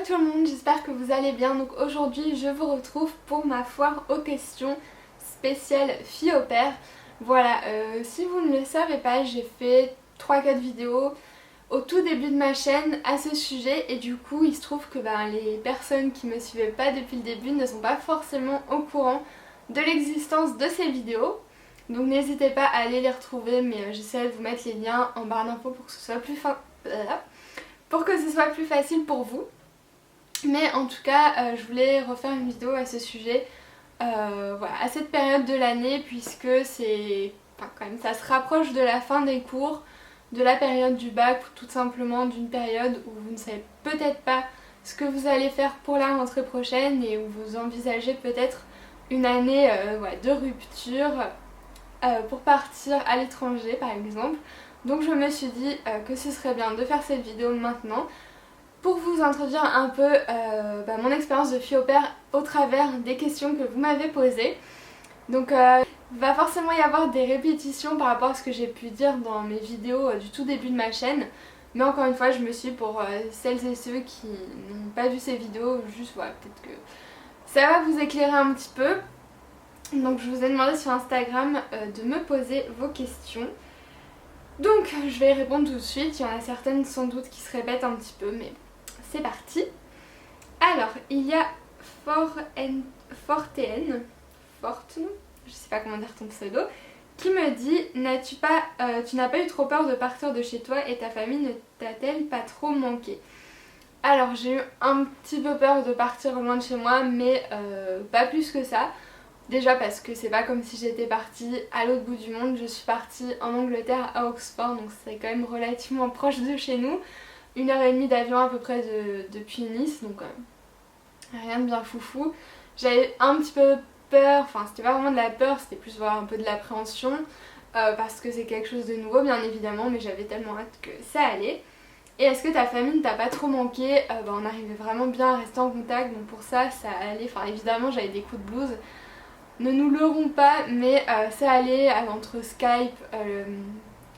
tout le monde, j'espère que vous allez bien. Donc aujourd'hui je vous retrouve pour ma foire aux questions spéciale fille au père. Voilà, si vous ne le savez pas, j'ai fait 3-4 vidéos au tout début de ma chaîne à ce sujet et du coup il se trouve que les personnes qui me suivaient pas depuis le début ne sont pas forcément au courant de l'existence de ces vidéos. Donc n'hésitez pas à aller les retrouver, mais j'essaierai de vous mettre les liens en barre d'infos pour que ce soit plus facile pour vous. Mais en tout cas je voulais refaire une vidéo à ce sujet voilà, à cette période de l'année, puisque c'est quand même ça se rapproche de la fin des cours, de la période du bac, ou tout simplement d'une période où vous ne savez peut-être pas ce que vous allez faire pour la rentrée prochaine et où vous envisagez peut-être une année de rupture pour partir à l'étranger par exemple. Donc je me suis dit que ce serait bien de faire cette vidéo maintenant pour vous introduire un peu mon expérience de fille au père au travers des questions que vous m'avez posées. Donc il va forcément y avoir des répétitions par rapport à ce que j'ai pu dire dans mes vidéos du tout début de ma chaîne. Mais encore une fois je me suis pour celles et ceux qui n'ont pas vu ces vidéos, juste voilà, peut-être que ça va vous éclairer un petit peu. Donc je vous ai demandé sur Instagram de me poser vos questions. Donc je vais y répondre tout de suite, il y en a certaines sans doute qui se répètent un petit peu, mais c'est parti. Alors il y a Forten, je sais pas comment dire ton pseudo, qui me dit tu n'as pas eu trop peur de partir de chez toi et ta famille ne t'a-t-elle pas trop manqué? Alors j'ai eu un petit peu peur de partir loin de chez moi, mais pas plus que ça. Déjà parce que c'est pas comme si j'étais partie à l'autre bout du monde, je suis partie en Angleterre à Oxford, donc c'est quand même relativement proche de chez nous. 1h30 d'avion à peu près depuis Nice, donc rien de bien foufou. J'avais un petit peu peur, enfin c'était pas vraiment de la peur, c'était plus voir un peu de l'appréhension, parce que c'est quelque chose de nouveau bien évidemment, mais j'avais tellement hâte que ça allait. Et est-ce que ta famille ne t'a pas trop manqué? On arrivait vraiment bien à rester en contact, donc pour ça allait, enfin évidemment j'avais des coups de blues. Ne nous leurrons pas, mais ça allait entre Skype,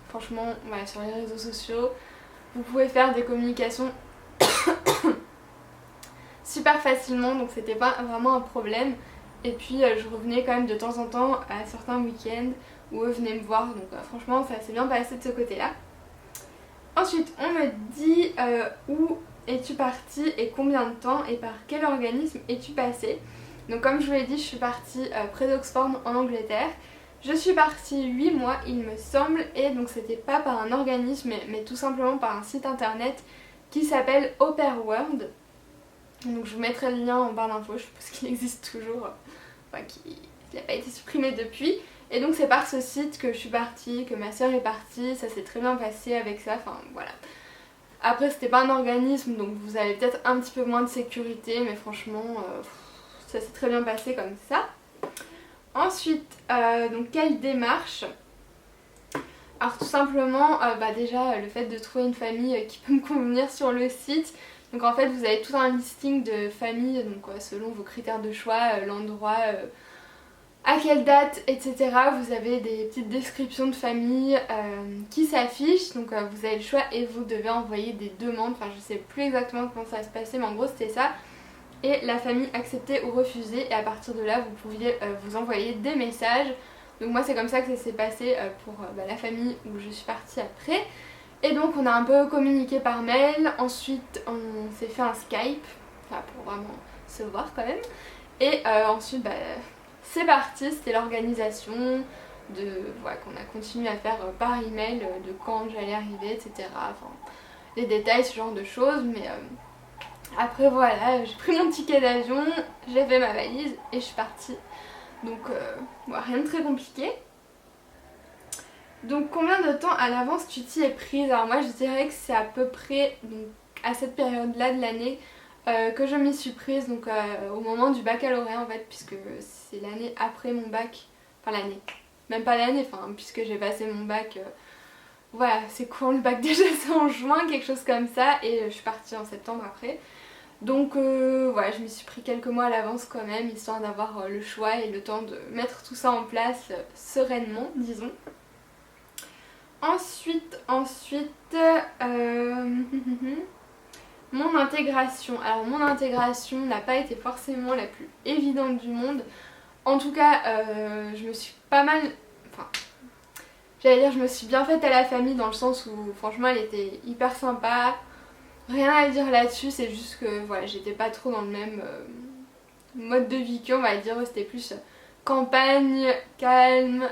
franchement, voilà, sur les réseaux sociaux, vous pouvez faire des communications super facilement, donc c'était pas vraiment un problème. Et puis je revenais quand même de temps en temps à certains week-ends où eux venaient me voir, donc franchement ça s'est bien passé de ce côté-là. Ensuite, on me dit où es-tu partie et combien de temps et par quel organisme es-tu passée? Donc comme je vous l'ai dit, je suis partie près d'Oxford en Angleterre. Je suis partie 8 mois il me semble, et donc c'était pas par un organisme mais tout simplement par un site internet qui s'appelle Au Pair World. Donc je vous mettrai le lien en barre d'infos, je suppose qu'il existe toujours, qu'il n'a pas été supprimé depuis. Et donc c'est par ce site que je suis partie, que ma soeur est partie, ça s'est très bien passé avec ça, enfin voilà. Après c'était pas un organisme donc vous avez peut-être un petit peu moins de sécurité, mais franchement ça s'est très bien passé comme ça. Ensuite, donc quelle démarche? Alors tout simplement, déjà le fait de trouver une famille qui peut me convenir sur le site. Donc en fait vous avez tout un listing de familles, donc selon vos critères de choix, l'endroit, à quelle date, etc. Vous avez des petites descriptions de familles qui s'affichent, donc vous avez le choix et vous devez envoyer des demandes. Enfin je sais plus exactement comment ça va se passer, mais en gros c'était ça. Et la famille acceptait ou refusait, et à partir de là vous pouviez vous envoyer des messages. Donc moi c'est comme ça que ça s'est passé pour la famille où je suis partie après. Et donc on a un peu communiqué par mail, ensuite on s'est fait un Skype, enfin pour vraiment se voir quand même. Et ensuite c'est parti, c'était l'organisation qu'on a continué à faire par email de quand j'allais arriver, etc. Enfin les détails, ce genre de choses, mais après voilà, j'ai pris mon ticket d'avion, j'ai fait ma valise et je suis partie. Donc rien de très compliqué. Donc combien de temps à l'avance tu t'y es prise? Alors moi je dirais que c'est à peu près donc, à cette période là de l'année que je m'y suis prise, donc au moment du baccalauréat en fait, puisque c'est l'année après mon bac, enfin l'année, même pas l'année, puisque j'ai passé mon bac, voilà c'est quand le bac déjà, c'est en juin, quelque chose comme ça, et je suis partie en septembre après. Donc voilà, je m'y suis pris quelques mois à l'avance quand même, histoire d'avoir le choix et le temps de mettre tout ça en place sereinement, disons. Ensuite, mon intégration. Alors mon intégration n'a pas été forcément la plus évidente du monde. En tout cas, je me suis pas mal... Enfin, j'allais dire je me suis bien faite à la famille dans le sens où franchement elle était hyper sympa. Rien à dire là-dessus, c'est juste que voilà, j'étais pas trop dans le même mode de vie qu'on va dire. C'était plus campagne, calme,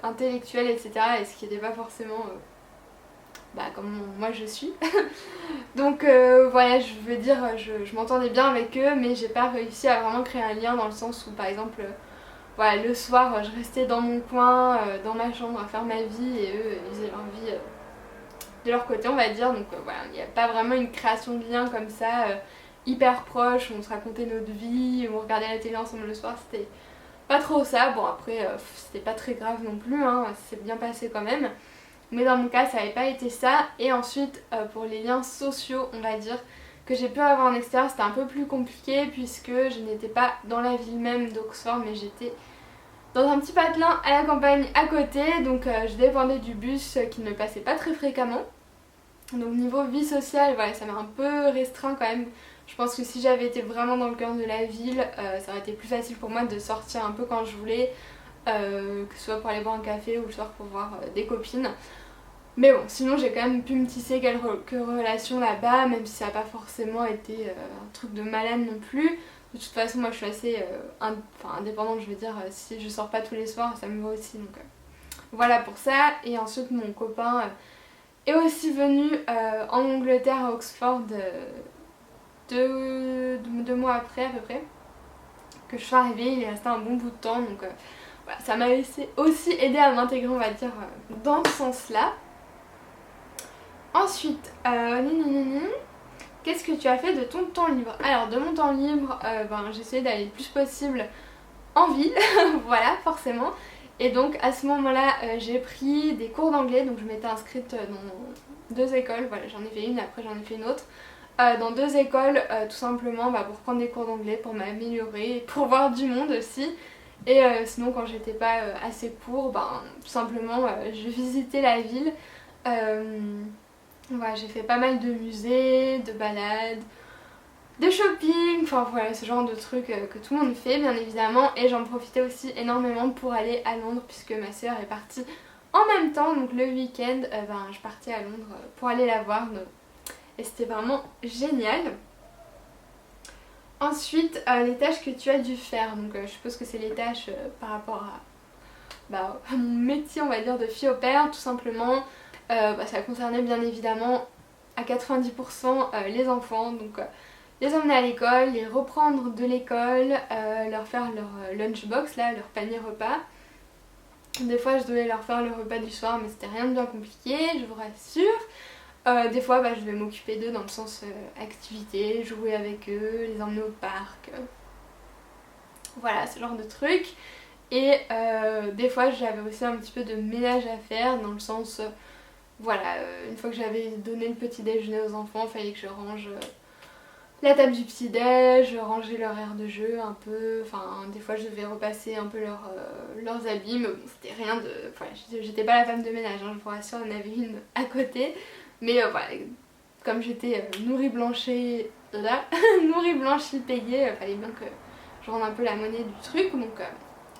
intellectuel, etc. Et ce qui n'était pas forcément comme moi je suis. Donc voilà, je veux dire, je m'entendais bien avec eux, mais j'ai pas réussi à vraiment créer un lien dans le sens où par exemple, voilà, le soir je restais dans mon coin, dans ma chambre à faire ma vie et eux ils faisaient leur vie de leur côté on va dire. Donc voilà, il n'y a pas vraiment une création de lien comme ça, hyper proche, où on se racontait notre vie, où on regardait la télé ensemble le soir, c'était pas trop ça. Bon après, c'était pas très grave non plus, hein, c'est bien passé quand même. Mais dans mon cas ça n'avait pas été ça. Et ensuite pour les liens sociaux on va dire que j'ai pu avoir en extérieur, c'était un peu plus compliqué puisque je n'étais pas dans la ville même d'Oxford mais j'étais dans un petit patelin à la campagne à côté. Donc je dépendais du bus qui ne passait pas très fréquemment. Donc niveau vie sociale voilà, ça m'a un peu restreint quand même. Je pense que si j'avais été vraiment dans le cœur de la ville, ça aurait été plus facile pour moi de sortir un peu quand je voulais. Que ce soit pour aller boire un café ou le soir pour voir des copines. Mais bon, sinon j'ai quand même pu me tisser quelques relations là-bas, même si ça n'a pas forcément été un truc de malade non plus. De toute façon, moi je suis assez indépendante, je veux dire, si je sors pas tous les soirs, ça me va aussi. Donc voilà pour ça. Et ensuite, mon copain est aussi venu en Angleterre, à Oxford, 2 mois après à peu près que je suis arrivée. Il est resté un bon bout de temps, donc voilà, ça m'a aussi aidé à m'intégrer, on va dire, dans ce sens-là. Ensuite, qu'est-ce que tu as fait de ton temps libre? Alors de mon temps libre, j'ai essayé d'aller le plus possible en ville, voilà forcément. Et donc à ce moment-là, j'ai pris des cours d'anglais, donc je m'étais inscrite dans 2 écoles, voilà j'en ai fait une, après j'en ai fait une autre. Dans 2 écoles, tout simplement pour prendre des cours d'anglais, pour m'améliorer, pour voir du monde aussi. Et sinon quand j'étais pas assez pour, tout simplement je visitais la ville. Voilà, j'ai fait pas mal de musées, de balades, de shopping, enfin voilà, ce genre de trucs que tout le monde fait bien évidemment. Et j'en profitais aussi énormément pour aller à Londres puisque ma soeur est partie en même temps. Donc le week-end, je partais à Londres pour aller la voir et c'était vraiment génial. Ensuite, les tâches que tu as dû faire, donc je suppose que c'est les tâches par rapport à mon métier on va dire de fille au père tout simplement. Ça concernait bien évidemment à 90% les enfants, donc les emmener à l'école, les reprendre de l'école, leur faire leur lunchbox, là, leur panier repas. Des fois je devais leur faire le repas du soir mais c'était rien de bien compliqué, je vous rassure. Des fois je devais m'occuper d'eux dans le sens activité, jouer avec eux, les emmener au parc, voilà ce genre de trucs. Et des fois j'avais aussi un petit peu de ménage à faire dans le sens... Voilà, une fois que j'avais donné le petit déjeuner aux enfants, il fallait que je range la table du petit déj, ranger leur aire de jeu un peu, enfin des fois je devais repasser un peu leurs habits, mais bon c'était rien de... Voilà, j'étais pas la femme de ménage, hein, je vous rassure, il y en avait une à côté, mais voilà, comme j'étais nourrie blanchie nourrie blanchie payée, il fallait bien que je rende un peu la monnaie du truc, donc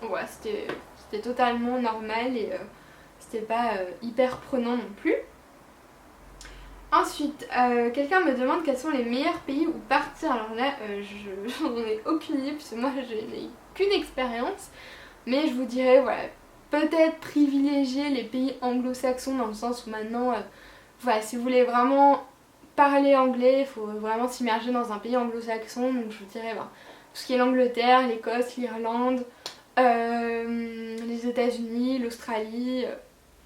voilà, c'était totalement normal et... c'était pas hyper prenant non plus. Ensuite, quelqu'un me demande quels sont les meilleurs pays où partir. Alors là, j'en ai aucune idée puisque moi je n'ai eu qu'une expérience. Mais je vous dirais, voilà, peut-être privilégier les pays anglo-saxons dans le sens où maintenant, voilà, si vous voulez vraiment parler anglais, il faut vraiment s'immerger dans un pays anglo-saxon. Donc je vous dirais, tout ce qui est l'Angleterre, l'Écosse, l'Irlande, les États-Unis, l'Australie...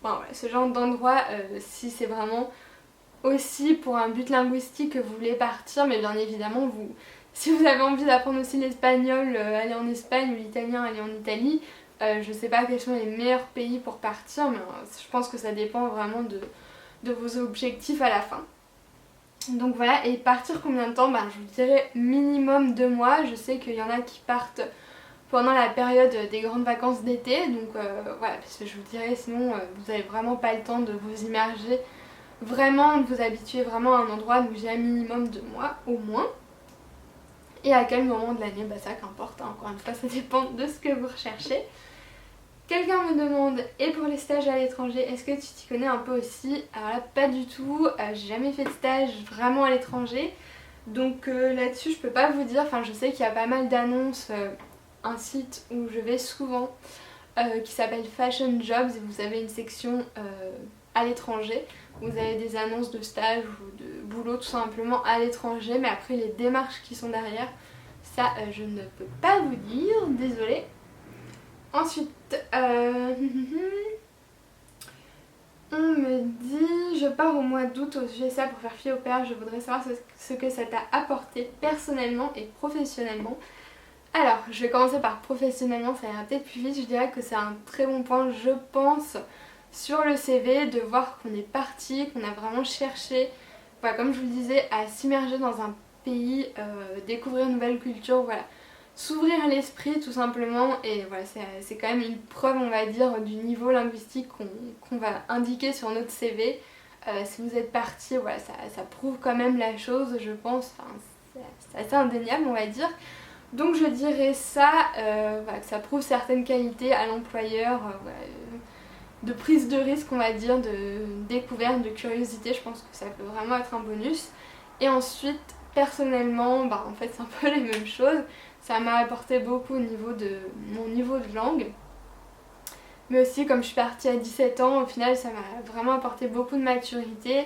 voilà, ce genre d'endroit, si c'est vraiment aussi pour un but linguistique que vous voulez partir, mais bien évidemment, si vous avez envie d'apprendre aussi l'espagnol, aller en Espagne ou l'italien, aller en Italie, je sais pas quels sont les meilleurs pays pour partir, mais je pense que ça dépend vraiment de vos objectifs à la fin. Donc voilà, et partir combien de temps? Je vous dirais minimum 2 mois, je sais qu'il y en a qui partent pendant la période des grandes vacances d'été, donc voilà, parce que je vous dirais sinon vous n'avez vraiment pas le temps de vous immerger vraiment vous habituer vraiment à un endroit, donc j'ai un minimum de mois au moins. Et à quel moment de l'année, bah ça qu'importe, hein. Encore une fois ça dépend de ce que vous recherchez. Quelqu'un me demande, et pour les stages à l'étranger, est-ce que tu t'y connais un peu aussi? Alors là pas du tout, j'ai jamais fait de stage vraiment à l'étranger. Donc là-dessus je peux pas vous dire, enfin je sais qu'il y a pas mal d'annonces, un site où je vais souvent qui s'appelle Fashion Jobs et vous avez une section à l'étranger. Vous avez des annonces de stage ou de boulot tout simplement à l'étranger, mais après les démarches qui sont derrière, ça je ne peux pas vous dire, désolée. Ensuite, on me dit, je pars au mois d'août aux USA pour faire fille au père, je voudrais savoir ce que ça t'a apporté personnellement et professionnellement. Alors, je vais commencer par professionnellement, ça ira peut-être plus vite, je dirais que c'est un très bon point, je pense, sur le CV, de voir qu'on est parti, qu'on a vraiment cherché, voilà, comme je vous le disais, à s'immerger dans un pays, découvrir une nouvelle culture, voilà. S'ouvrir l'esprit tout simplement, et voilà, c'est quand même une preuve, on va dire, du niveau linguistique qu'on va indiquer sur notre CV. Si vous êtes parti, voilà, ça prouve quand même la chose, je pense, enfin, c'est assez indéniable, on va dire. Donc je dirais ça, voilà, que ça prouve certaines qualités à l'employeur, voilà, de prise de risque, on va dire, de découverte, de curiosité, je pense que ça peut vraiment être un bonus. Et ensuite, personnellement, bah, en fait c'est un peu les mêmes choses. Ça m'a apporté beaucoup au niveau de mon niveau de langue. Mais aussi, comme je suis partie à 17 ans, au final ça m'a vraiment apporté beaucoup de maturité,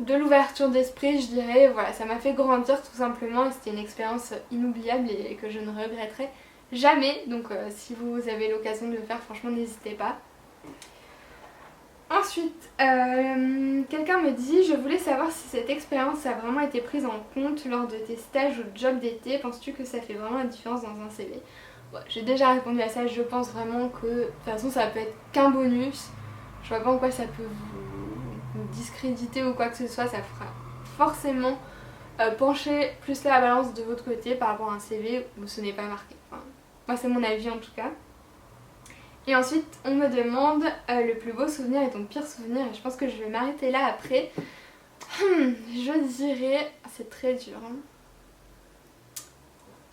de l'ouverture d'esprit, je dirais. Voilà, ça m'a fait grandir tout simplement et c'était une expérience inoubliable et que je ne regretterai jamais. Donc si vous avez l'occasion de le faire, franchement n'hésitez pas. Ensuite, quelqu'un me dit, je voulais savoir si cette expérience a vraiment été prise en compte lors de tes stages ou jobs d'été. Penses-tu que ça fait vraiment la différence dans un CV? Ouais, j'ai déjà répondu à ça, je pense vraiment que de toute façon ça peut être qu'un bonus. Je vois pas en quoi ça peut vous discréditer ou quoi que ce soit, ça fera forcément pencher plus la balance de votre côté par rapport à un CV où ce n'est pas marqué. Enfin, moi c'est mon avis en tout cas. Et ensuite, on me demande le plus beau souvenir et ton pire souvenir. Et je pense que je vais m'arrêter là après. Je dirais... C'est très dur.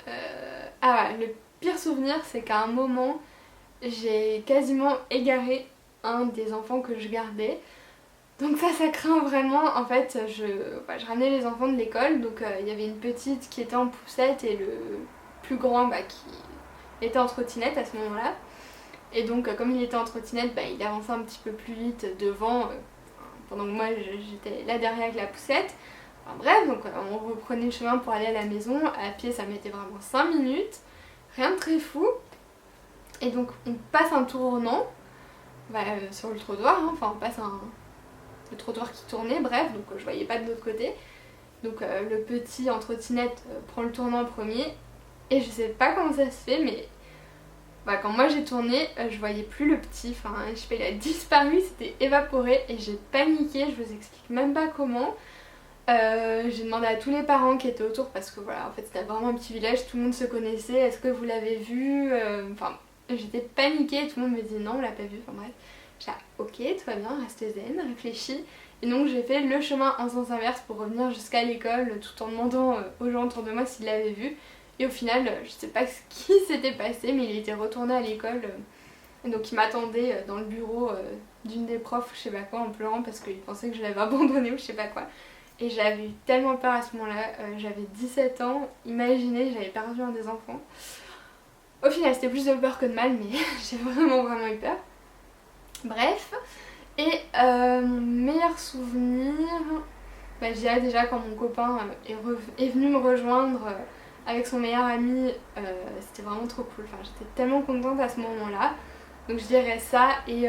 Hein. Ah ouais, le pire souvenir, c'est qu'à un moment, j'ai quasiment égaré un des enfants que je gardais. Donc ça craint vraiment. En fait, je ramenais les enfants de l'école. Donc il y avait une petite qui était en poussette et le plus grand qui était en trottinette à ce moment-là. Et donc comme il était en trottinette, il avançait un petit peu plus vite devant pendant que moi j'étais là derrière avec la poussette. Enfin, bref, donc on reprenait le chemin pour aller à la maison. À pied ça mettait vraiment 5 minutes, rien de très fou. Et donc on passe un tournant sur le trottoir, hein. Enfin on passe le trottoir qui tournait, bref, donc je voyais pas de l'autre côté. Donc le petit en trottinette prend le tournant en premier. Et je sais pas comment ça se fait, mais quand moi j'ai tourné, je voyais plus le petit, enfin je sais pas, il a disparu, c'était évaporé et j'ai paniqué, je vous explique même pas comment. J'ai demandé à tous les parents qui étaient autour parce que voilà, en fait c'était vraiment un petit village, tout le monde se connaissait, est-ce que vous l'avez vu? Enfin j'étais paniquée, tout le monde me dit non on l'a pas vu, enfin bref. J'ai dit ok tout va bien, reste zen, réfléchis. Et donc j'ai fait le chemin en sens inverse pour revenir jusqu'à l'école tout en demandant aux gens autour de moi s'ils l'avaient vu. Et au final, je sais pas ce qui s'était passé, mais il était retourné à l'école. Donc il m'attendait dans le bureau d'une des profs, je sais pas quoi, en pleurant parce qu'il pensait que je l'avais abandonné ou je sais pas quoi. Et j'avais eu tellement peur à ce moment-là, j'avais 17 ans, imaginez, j'avais perdu un des enfants. Au final, c'était plus de peur que de mal, mais j'ai vraiment eu peur. Bref, et mon meilleur souvenir, je dirais déjà quand mon copain est venu me rejoindre avec son meilleur ami, c'était vraiment trop cool, enfin, j'étais tellement contente à ce moment-là. Donc je dirais ça et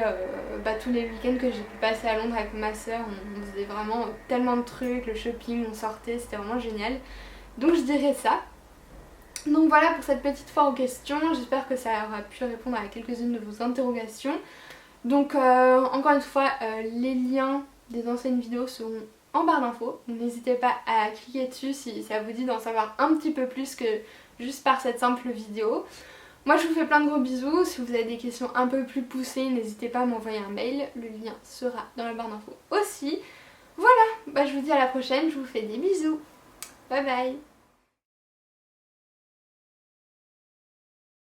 tous les week-ends que j'ai pu passer à Londres avec ma soeur, on faisait vraiment tellement de trucs, le shopping, on sortait, c'était vraiment génial. Donc je dirais ça. Donc voilà pour cette petite fois aux questions, j'espère que ça aura pu répondre à quelques-unes de vos interrogations. Donc encore une fois, les liens des anciennes vidéos seront en barre d'infos. N'hésitez pas à cliquer dessus si ça vous dit d'en savoir un petit peu plus que juste par cette simple vidéo. Moi je vous fais plein de gros bisous, si vous avez des questions un peu plus poussées, n'hésitez pas à m'envoyer un mail, le lien sera dans la barre d'infos aussi. Voilà, bah, je vous dis à la prochaine, je vous fais des bisous. Bye bye.